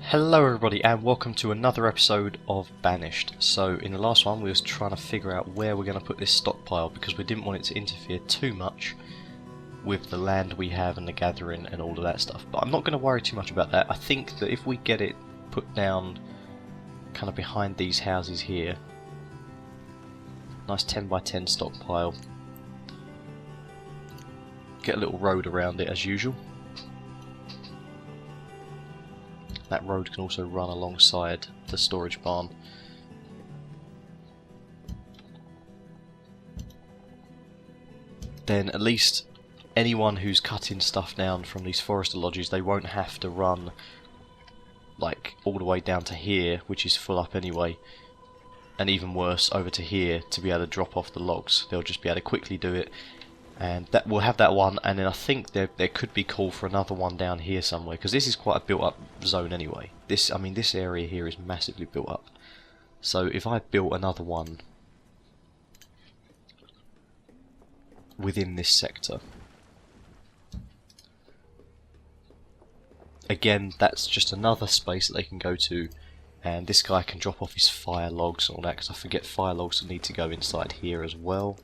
Hello everybody and welcome to another episode of Banished. So in the last one we was trying to figure out where we're going to put this stockpile because we didn't want it to interfere too much with the land we have and the gathering and all of that stuff. But I'm not going to worry too much about that. I think that if we get it put down kind of behind these houses here, nice 10 by 10 stockpile, get a little road around it as usual. That road can also run alongside the storage barn. Then at least anyone who's cutting stuff down from these forester lodges, they won't have to run like all the way down to here, which is full up anyway, and even worse over to here to be able to drop off the logs. They'll just be able to quickly do it, and that we'll have that one, and then I think there could be call for another one down here somewhere, because this is quite a built up zone anyway. This area here is massively built up. So if I built another one within this sector, again that's just another space that they can go to, and this guy can drop off his fire logs and all that, because I forget fire logs need to go inside here as well.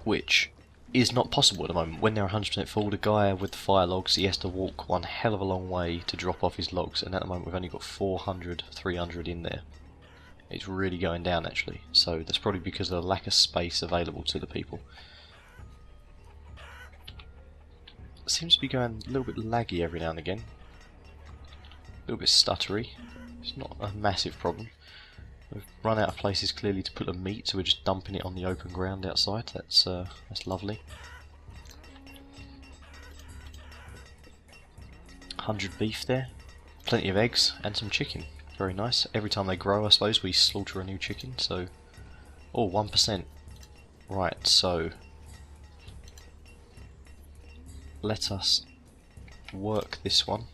Which is not possible at the moment. When they're 100% full, the guy with the fire logs, he has to walk one hell of a long way to drop off his logs, and at the moment we've only got 400, 300 in there. It's really going down actually, so that's probably because of the lack of space available to the people. It seems to be going a little bit laggy every now and again. A little bit stuttery. It's not a massive problem. We've run out of places clearly to put the meat, so we're just dumping it on the open ground outside. That's lovely. 100 beef there, plenty of eggs and some chicken. Very nice. Every time they grow, I suppose, we slaughter a new chicken. So, oh, 1%. Right. So, let us work this one.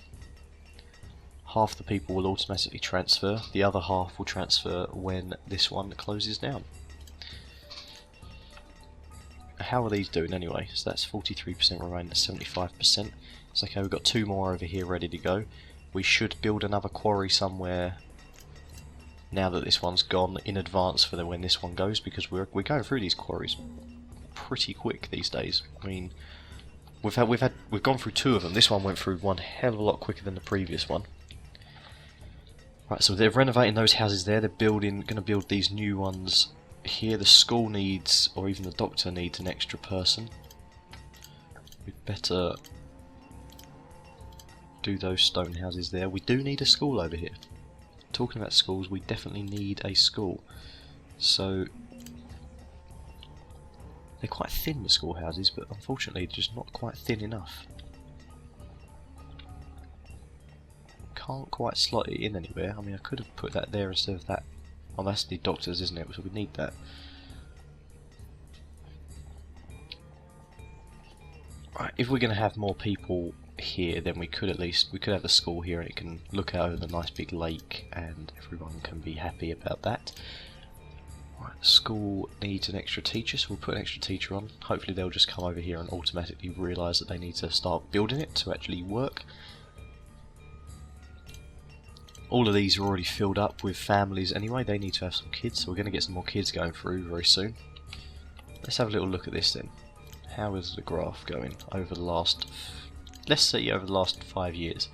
Half the people will automatically transfer, the other half will transfer when this one closes down. How are these doing anyway? So that's 43% remain, that's 75%. So okay, we've got two more over here ready to go. We should build another quarry somewhere now that this one's gone in advance for when this one goes, because we're going through these quarries pretty quick these days. I mean, we've gone through two of them. This one went through one hell of a lot quicker than the previous one. Right, so they're renovating those houses there. They're going to build these new ones here. The school needs, or even the doctor needs, an extra person. We'd better do those stone houses there. We do need a school over here. Talking about schools, we definitely need a school. So they're quite thin, the school houses, but unfortunately just not quite thin enough. Can't quite slot it in anywhere. I mean, I could have put that there instead of that. Oh, that's the doctors, isn't it? So we need that. Right, if we're going to have more people here, then we could have the school here, and it can look out over the nice big lake, and everyone can be happy about that. Right, school needs an extra teacher, so we'll put an extra teacher on. Hopefully they'll just come over here and automatically realise that they need to start building it to actually work. All of these are already filled up with families anyway. They need to have some kids, so we're going to get some more kids going through very soon. Let's have a little look at this then. How is the graph going over the last, let's say over the last 5 years?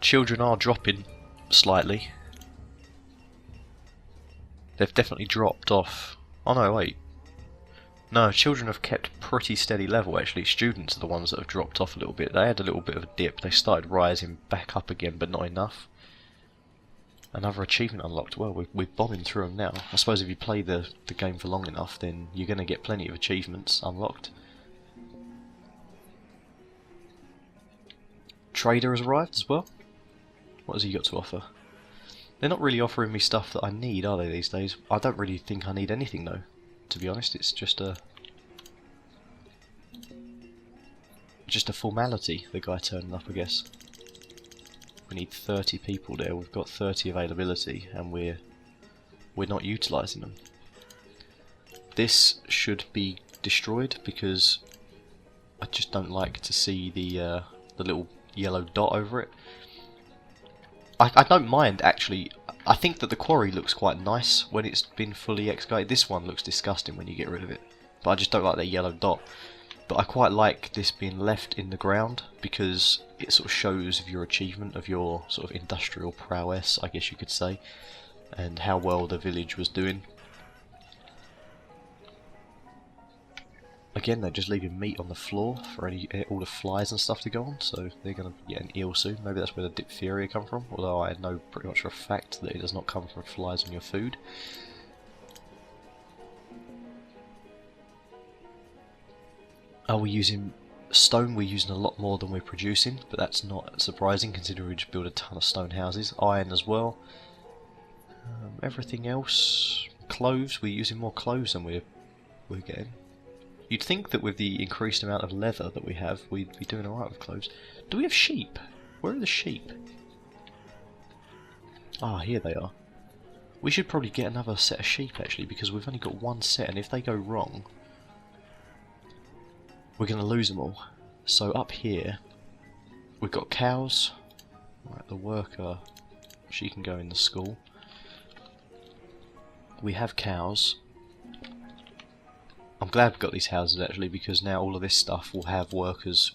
Children are dropping slightly. They've definitely dropped off. Oh no, wait. No, children have kept pretty steady level actually. Students are the ones that have dropped off a little bit. They had a little bit of a dip. They started rising back up again, but not enough. Another achievement unlocked. Well, we're bombing through them now. I suppose if you play the game for long enough, then you're going to get plenty of achievements unlocked. Trader has arrived as well. What has he got to offer? They're not really offering me stuff that I need, are they, these days? I don't really think I need anything though. To be honest, it's just a formality, the guy turning up, I guess. We need 30 people there. We've got 30 availability, and we're we're not utilising them. This should be destroyed because I just don't like to see the little yellow dot over it. I don't mind actually. I think that the quarry looks quite nice when it's been fully excavated. This one looks disgusting when you get rid of it, but I just don't like that yellow dot. But I quite like this being left in the ground because it sort of shows of your achievement, of your sort of industrial prowess, I guess you could say, and how well the village was doing. Again, they're just leaving meat on the floor for all the flies and stuff to go on, so they're going to get an eel soon. Maybe that's where the diphtheria come from, although I know pretty much for a fact that it does not come from flies on your food. Are we using stone? We're using a lot more than we're producing, but that's not surprising considering we just build a ton of stone houses. Iron as well. Everything else, cloves, we're using more cloves than we're getting. You'd think that with the increased amount of leather that we have, we'd be doing alright with cloves. Do we have sheep? Where are the sheep? Ah, here they are. We should probably get another set of sheep actually, because we've only got one set, and if they go wrong, we're going to lose them all. So up here, we've got cows. Right, the worker, she can go in the school. We have cows. I'm glad we've got these houses actually, because now all of this stuff will have workers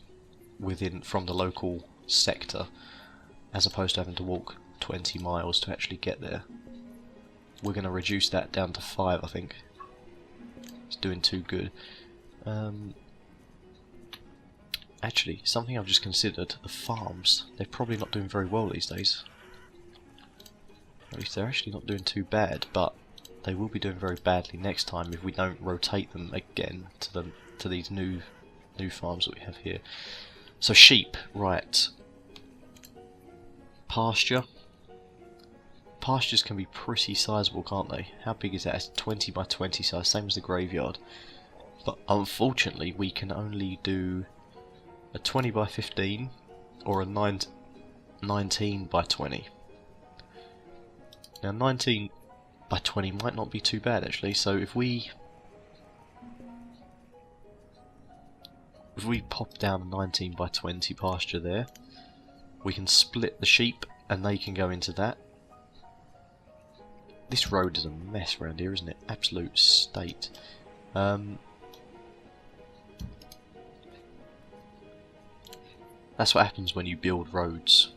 from the local sector, as opposed to having to walk 20 miles to actually get there. We're going to reduce that down to 5, I think. It's doing too good. Actually, something I've just considered, the farms, they're probably not doing very well these days. At least they're actually not doing too bad, but they will be doing very badly next time if we don't rotate them again to these new farms that we have here. So sheep, right. Pasture. Pastures can be pretty sizable, can't they? How big is that? It's 20 by 20 size, same as the graveyard. But unfortunately we can only do a 20 by 15 or a 19 by 20. Now 19 by 20 might not be too bad actually, so if we pop down a 19 by 20 pasture there, we can split the sheep and they can go into that. This road is a mess around here, isn't it? Absolute state. That's what happens when you build roads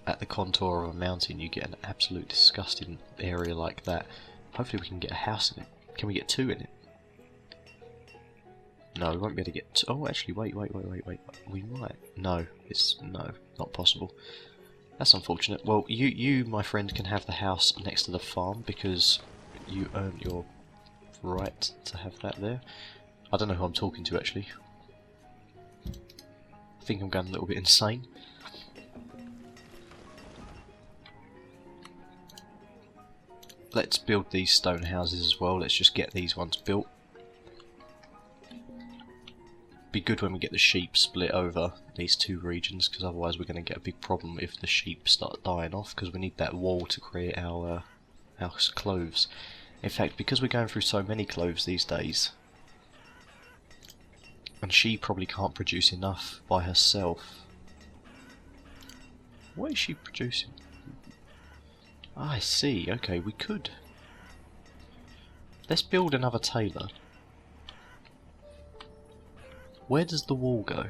at the contour of a mountain. You get an absolute disgusting area like that. Hopefully we can get a house in it. Can we get 2 in it? No, we won't be able to get 2. Oh, actually, wait. We might. No, not possible. That's unfortunate. Well, you, my friend, can have the house next to the farm because you earned your right to have that there. I don't know who I'm talking to actually. I think I'm going a little bit insane. Let's build these stone houses as well. Let's just get these ones built. Be good when we get the sheep split over these 2 regions, because otherwise we're going to get a big problem if the sheep start dying off, because we need that wall to create our cloves. In fact, because we're going through so many cloves these days, and she probably can't produce enough by herself. What is she producing? I see, okay, we could. Let's build another tailor. Where does the wall go?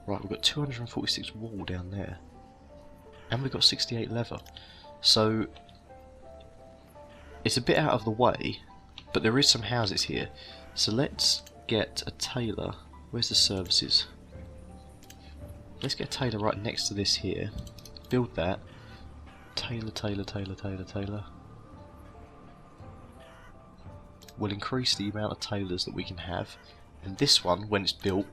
Right, we've got 246 wool down there. And we've got 68 leather. So, it's a bit out of the way, but there is some houses here. So let's get a tailor. Where's the services? Let's get a tailor right next to this here. Build that. Tailor. We'll increase the amount of tailors that we can have. And this one, when it's built,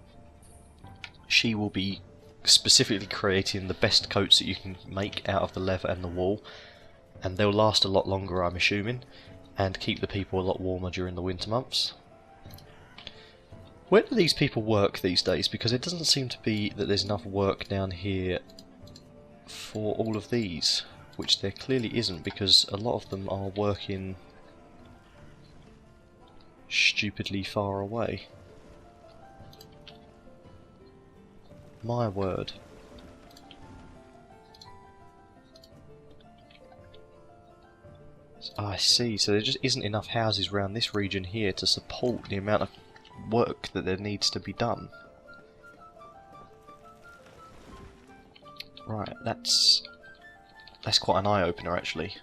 she will be specifically creating the best coats that you can make out of the leather and the wool. And they'll last a lot longer, I'm assuming, and keep the people a lot warmer during the winter months. Where do these people work these days? Because it doesn't seem to be that there's enough work down here for all of these. which there clearly isn't because a lot of them are working stupidly far away. My word. I see, so there just isn't enough houses around this region here to support the amount of work that there needs to be done. Right, that's quite an eye-opener actually.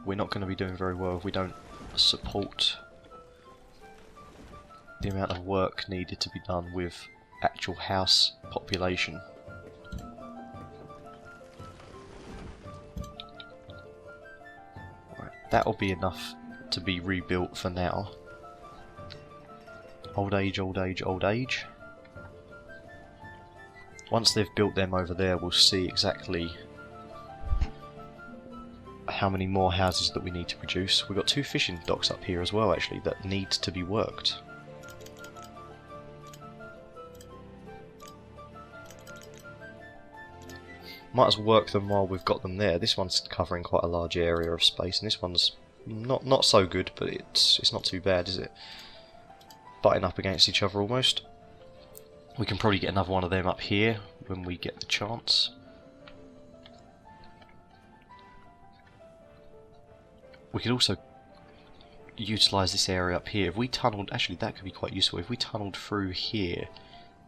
We're not going to be doing very well if we don't support the amount of work needed to be done with actual house population. Right, that'll be enough to be rebuilt for now. Old age, old age, old age. Once they've built them over there, we'll see exactly how many more houses that we need to produce. We've got 2 fishing docks up here as well actually that need to be worked. Might as well work them while we've got them there. This one's covering quite a large area of space, and this one's not so good, but it's not too bad, is it? Butting up against each other almost. We can probably get another one of them up here when we get the chance. We could also utilise this area up here. If we tunnelled, actually that could be quite useful. If we tunnelled through here,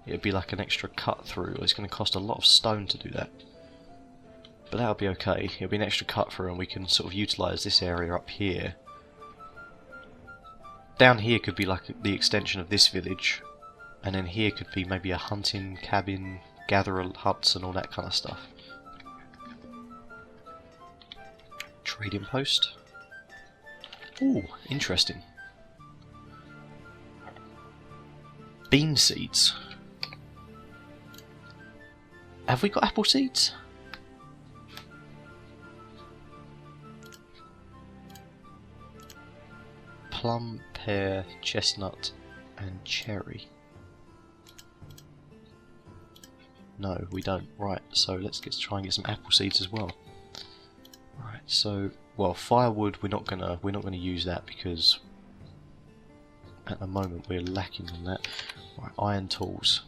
it would be like an extra cut through. It's going to cost a lot of stone to do that. But that'll be okay. It'll be an extra cut through and we can sort of utilise this area up here. Down here could be like the extension of this village. And then here could be maybe a hunting cabin, gatherer huts and all that kind of stuff. Trading post. Ooh, interesting. Bean seeds. Have we got apple seeds? Plum, pear, chestnut and cherry. No, we don't. Right, so let's try and get some apple seeds as well. Right, so well, firewood we're not gonna use that because at the moment we're lacking on that. Right, iron tools.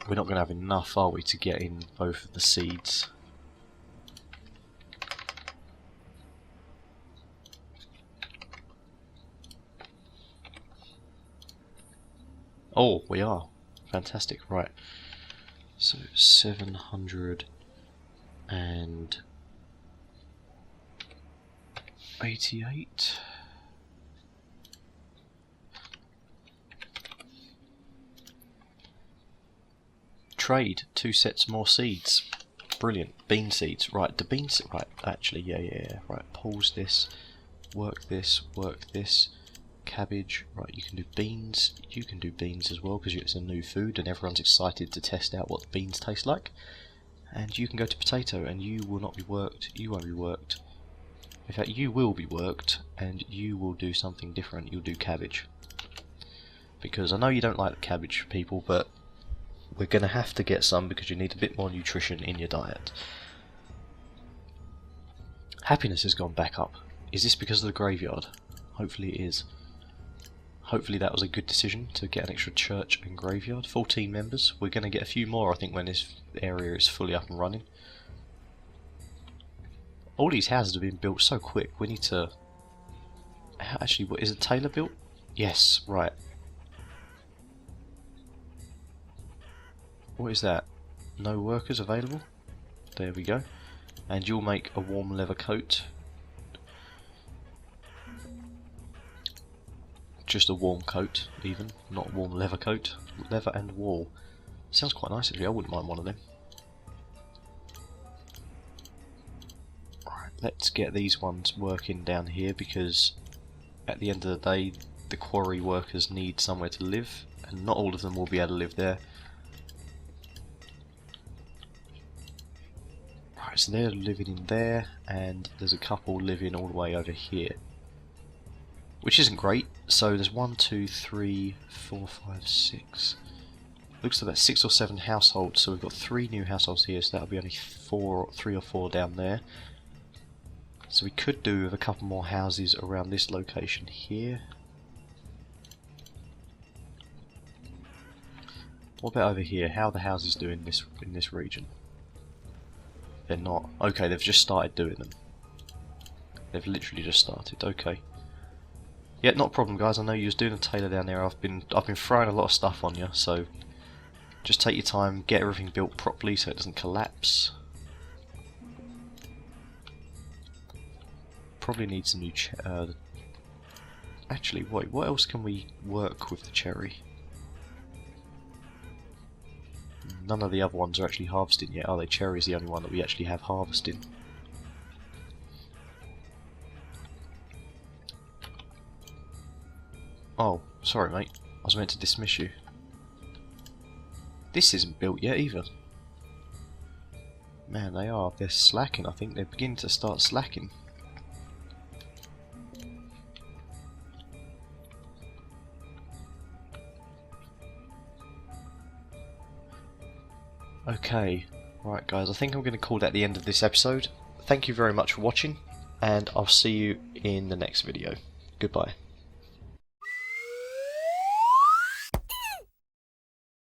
We're not gonna have enough, are we, to get in both of the seeds? Oh, we are. Fantastic, right. So 788. Trade 2 sets more seeds. Brilliant. Bean seeds. Right, the beans. Right, actually, yeah. Right, pause this. Work this. Work this. Cabbage. Right, you can do beans. You can do beans as well because it's a new food and everyone's excited to test out what the beans taste like. And you can go to potato and you will not be worked. You won't be worked. In fact, you will be worked and you will do something different. You'll do cabbage. Because I know you don't like the cabbage, people, but we're going to have to get some because you need a bit more nutrition in your diet. Happiness has gone back up. Is this because of the graveyard? Hopefully it is. Hopefully that was a good decision to get an extra church and graveyard. 14 members. We're going to get a few more, I think, when this area is fully up and running. All these houses have been built so quick. We need to... Actually, what is it? Taylor built? Yes, right. What is that? No workers available? There we go. And you'll make a warm leather coat. Just a warm coat, even. Not a warm leather coat. Leather and wool. Sounds quite nice actually. I wouldn't mind one of them. Right, let's get these ones working down here because at the end of the day the quarry workers need somewhere to live and not all of them will be able to live there. Right, so they're living in there and there's a couple living all the way over here. Which isn't great. So there's 1, 2, 3, 4, 5, 6. looks like about 6 or 7 households, so we've got 3 new households here, so that'll be only 3 or 4 down there. So we could do with a couple more houses around this location here. What about over here? How are the houses doing in this region? They're not. Okay, they've just started doing them. They've literally just started. Okay. Yeah, not a problem, guys. I know you was doing a tailor down there. I've been throwing a lot of stuff on you, so just take your time, get everything built properly so it doesn't collapse. Probably need some new actually, wait, what else can we work with the cherry? None of the other ones are actually harvesting yet, are they? Cherry is the only one that we actually have harvesting. Oh, sorry mate, I was meant to dismiss you. This isn't built yet either. Man, they're slacking. I think they're beginning to start slacking. Okay, right guys, I think I'm going to call that the end of this episode. Thank you very much for watching, and I'll see you in the next video. Goodbye.